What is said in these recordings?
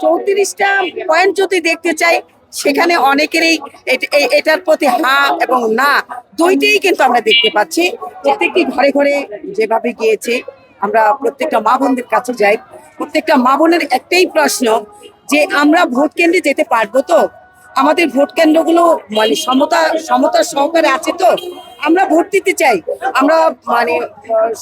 34টা point যদি দেখতে চাই সেখানে অনেকেরই এটার প্রতি হা এবং না দুইটাই কিন্তু আমরা দেখতে পাচ্ছি। প্রত্যেকটি ঘরে ঘরে যেভাবে গিয়েছে, আমরা প্রত্যেকটা মা বোনদের কাছে যাই, প্রত্যেকটা মা বোনের একটাই প্রশ্ন যে আমরা ভোট কেন্দ্রে যেতে পারবো তো, আমাদের ভোট কেন্দ্রগুলো মানে সমতা সহকারে আছে তো, আমরা ভোট দিতে চাই। আমরা মানে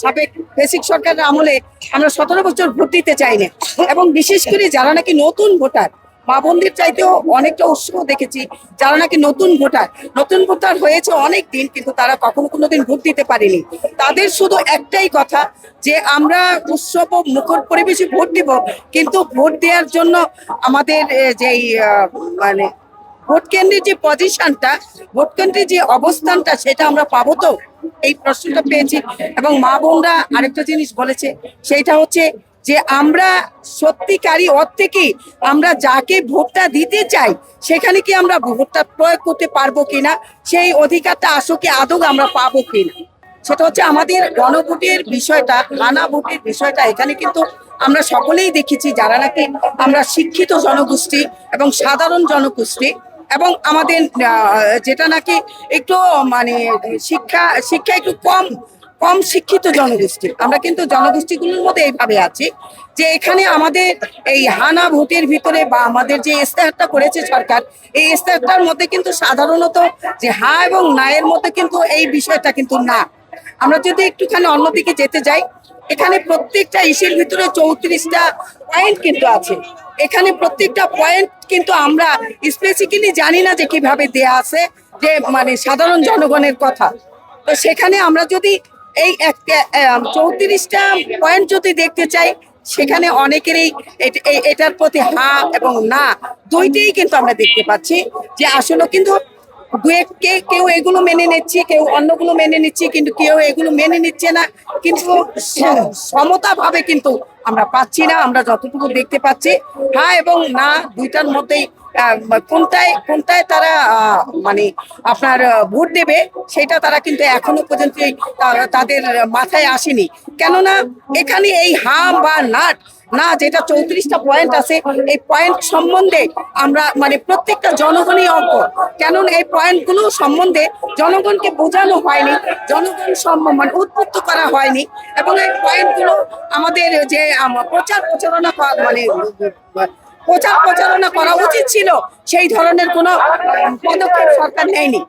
সাবেক বেসিক সরকারের আমলে আমরা 17 বছর ভোট দিতে চাই না, এবং বিশেষ করে যারা নাকি নতুন ভোটার, মা বোনদের চাইতেও অনেকটা উৎসাহ দেখেছি। যারা নাকি নতুন ভোটার হয়েছে অনেক দিন, কিন্তু তারা কখনো কোনোদিন ভোট দিতে পারেনি, তাদের শুধু একটাই কথা যে আমরা উৎসব ও মুখর পরিবেশে ভোট দিব, কিন্তু ভোট দেওয়ার জন্য আমাদের যেই মানে ভোট কেন্দ্রের যে পজিশনটা, ভোট কেন্দ্রের যে অবস্থানটা, সেটা আমরা পাবো তো, এই প্রশ্নটা পেয়েছি। এবং মা বোনরা আরেকটা জিনিস বলেছে, সেইটা হচ্ছে যে আমরা সত্যিকারই অর্থে কি আমরা যাকে ভোটটা দিতে চাই সেখানে কি আমরা ভোটটা প্রয়োগ করতে পারবো কিনা, সেই অধিকারটা আসলে আদৌ আমরা পাবো কিনা, সেটা হচ্ছে আমাদের গণভোটের বিষয়টা, হানা ভোটের বিষয়টা। এখানে কিন্তু আমরা সকলেই দেখেছি যারা নাকি আমরা শিক্ষিত জনগোষ্ঠী এবং সাধারণ জনগোষ্ঠী, এবং আমাদের যেটা নাকি একটু মানে শিক্ষা একটু কম কম শিক্ষিত জনগোষ্ঠী, আমরা কিন্তু জনগোষ্ঠীগুলোর মধ্যে এইভাবে আছি যে এখানে আমাদের এই হানা ভোটের ভিতরে বা আমাদের যে ইস্তেহারটা করেছে সরকার, এই ইস্তেহারটার মধ্যে কিন্তু সাধারণত যে হা এবং না এর মধ্যে কিন্তু এই বিষয়টা কিন্তু না। আমরা যদি একটুখানি অন্যদিকে যেতে যাই, এখানে প্রত্যেকটা ইস্যুর ভিতরে 34টা পয়েন্ট কিন্তু আছে। এখানে প্রত্যেকটা পয়েন্ট কিন্তু আমরা স্পেসিফিক্যালি জানি না যে কিভাবে দেয়া আছে, যে মানে সাধারণ জনগণের কথা। তো সেখানে আমরা যদি এই 34টা পয়েন্ট যদি দেখতে চাই, সেখানে অনেকেরই এটার প্রতি হা এবং না দুইটাই কিন্তু আমরা দেখতে পাচ্ছি। যে আসলে কিন্তু কেউ এগুলো মেনে নিচ্ছে, কেউ অন্যগুলো মেনে নিচ্ছে, কিন্তু কেউ এগুলো মেনে নিচ্ছে না। কিন্তু সমতা ভাবে কিন্তু আমরা পাচ্ছি না। আমরা যতটুকু দেখতে পাচ্ছি, হ্যাঁ এবং না দুইটার মধ্যেই কোনটায় তারা মানে আপনার ভোট দেবে, সেটা তারা কিন্তু এখনো পর্যন্ত তাদের মাথায় আসেনি। কেননা এখানে এই হা বা না যেটা 34টা পয়েন্ট আছে, এই পয়েন্ট সম্বন্ধে আমরা মানে প্রত্যেকটা জনগণই অজ্ঞ। কেননা এই পয়েন্টগুলো সম্বন্ধে জনগণকে বোঝানো হয়নি, জনগণ মানে উদ্বুদ্ধ করা হয়নি, এবং এই পয়েন্টগুলো আমাদের যে প্রচার প্রচারণা করা উচিত ছিল, সেই ধরনের কোনো পদক্ষেপ সরকার নেয়নি।